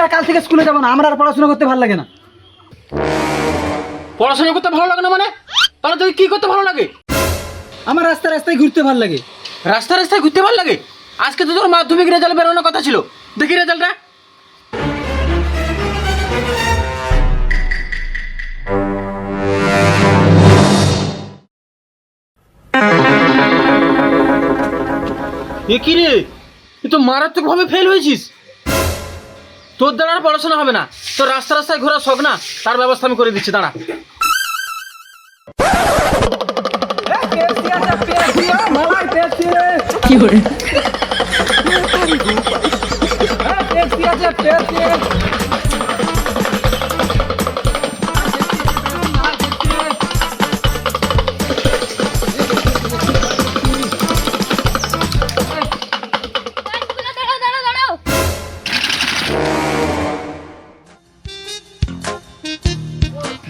আর কাল থেকে স্কুলে যাবো না, আমার আর পড়াশোনা করতে ভালো লাগে না। পড়াশোনা করতে ভালো লাগে না মানে? তাহলে তোকে কি করতে ভালো লাগে? আমার রাস্তায় রাস্তায় ঘুরতে ভালো লাগে। রাস্তায় রাস্তায় ঘুরতে ভালো লাগে? আজকে তো তোর মাধ্যমিক রেজাল্ট বেরোনোর কথা ছিল, দেখি রেজাল্টটা। এ কি রে, তুই তো মারাত্মক ভাবে ফেল হয়েছিস। তোর দ্বারা আর পড়াশোনা হবে না, তোর রাস্তা রাস্তায় ঘোরা শখ না, তার ব্যবস্থা আমি করে দিচ্ছি, দাঁড়া। কি করে?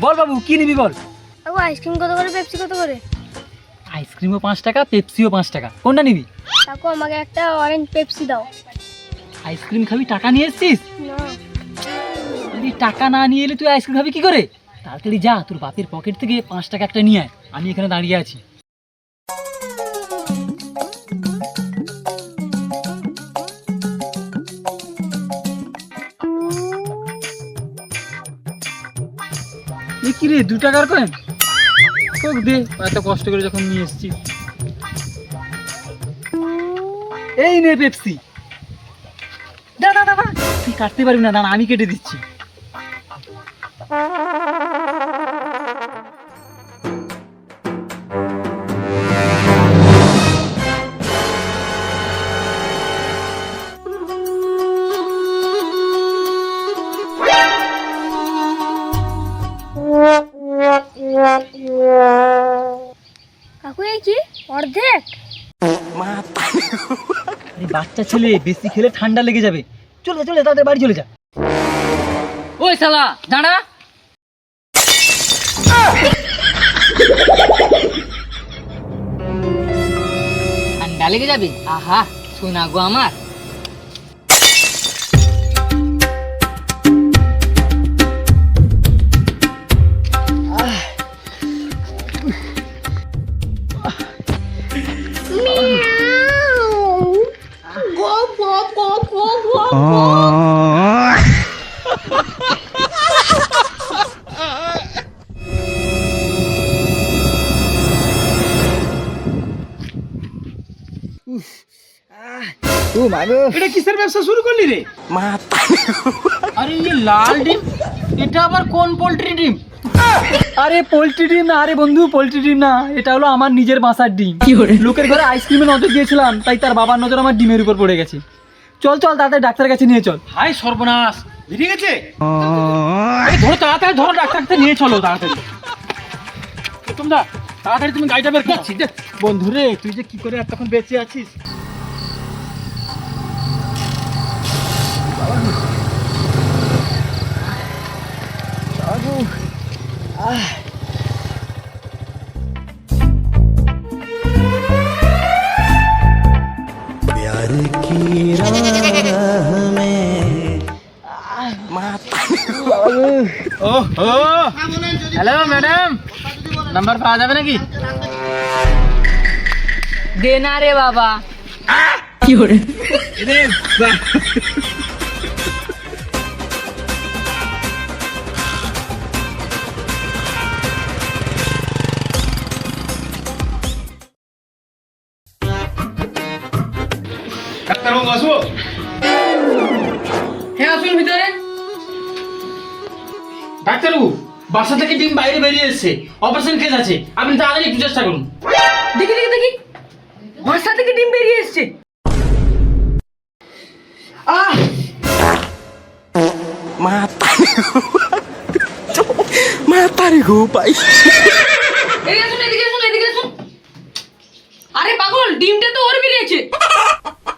বল বাবু, কি নিবি বল? আইসক্রিম কত করে, পেপসি কত করে? আইসক্রিমও 5 টাকা, পেপসিও 5 টাকা, কোনটা নিবি? কাকু আমাকে একটা অরেঞ্জ পেপসি দাও। আইসক্রিম খাবি, টাকা নিয়ে এসছিস? না, যদি টাকা না নিয়ে এলে তুই আইসক্রিম খাবি কি করে? তাড়াতাড়ি যা, তোর বাপের পকেট থেকে 5 টাকা একটা নিয়ে আয়, আমি এখানে দাঁড়িয়ে আছি। কি রে, 2 টাকার কয়েন? তোক দে, এত কষ্ট করে যখন নিয়ে এসেছি। এই নে পেপসি। দাদা দাদা, তুই কাটতে পারবি না, দাঁড়া আমি কেটে দিচ্ছি। কাকু এই কি অর্ধেক? আরে বাচ্চা ছেলে, বেশি খেলে ঠান্ডা লেগে যাবে। চলে চলে তাদের বাড়ি চলে যা। ওই শালা দাঁড়া। ঠান্ডা লেগে যাবে? আহা, শোনা গো আমার। এটা কিসের ব্যবসা শুরু করলি রে? আরে এই লাল ডিম, এটা আবার কোন পোল্ট্রি ডিম? আরে পোল্ট্রি ডিম না, আরে বন্ধু পোল্ট্রি ডিম না, এটা হলো আমার নিজের বাসার ডিম। লোকের ঘরে আইসক্রিমে নজর দিয়েছিলাম, তাই তার বাবার নজর আমার ডিমের উপর পড়ে গেছে। চল চল তাড়াতাড়ি ডাক্তারের কাছে নিয়ে চল। হাই সর্বনাশ, বেরিয়ে গেছে। এই ধরো তাড়াতাড়ি, ধরো ডাক্তারকে নিয়ে চলো তাড়াতাড়ি। তোমরা তাড়াতাড়ি, তুমি গাড়িটা বের করছি। বন্ধু রে, তুই যে কি করে এতক্ষণ বেঁচে আছিস। प्यार की राह में হ্যালো ম্যাডাম, নাম্বার পাওয়া যাবে নাকি? দে না রে বাবা। কি করে? ডাক্তারবাবু আসবো? হ্যাঁ আসুন ভিতরে। ডাক্তারবাবু, বাসা থেকে ডিম বাইরে বেরিয়ে এসেছে, অপারেশন কেস আছে, আপনি তাড়াতাড়ি একটু চেষ্টা করুন। দেখি দেখি দেখি, বাসা থেকে ডিম বেরিয়ে এসছে। মাতারি গো পাই। এদিকে আসুন, এদিকে আসুন, এদিকে আসুন। আরে পাগল, ডিমটা তো ওর বেরিয়েছে,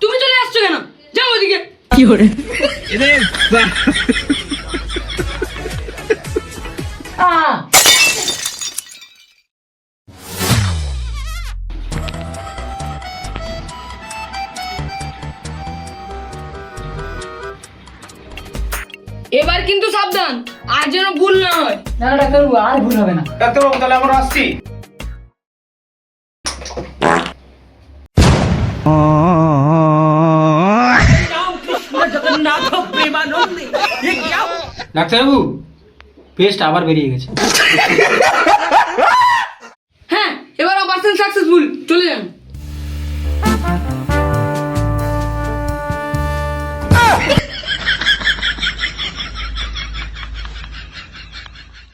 তুমি চলে আসছো কেন? যাও ওদিকে। কি করে? এবার কিন্তু সাবধান, আর যেন ভুল না হয়। না না ডাক্তারবাবু, আর ভুল হবে না। ডাক্তারবাবু তাহলে আমরা আসছি। ডাক্তারবাবু, পেস্ট আবার বেরিয়ে গেছে। হ্যাঁ, এবার অপারেশন সাকসেসফুল, চলে যান।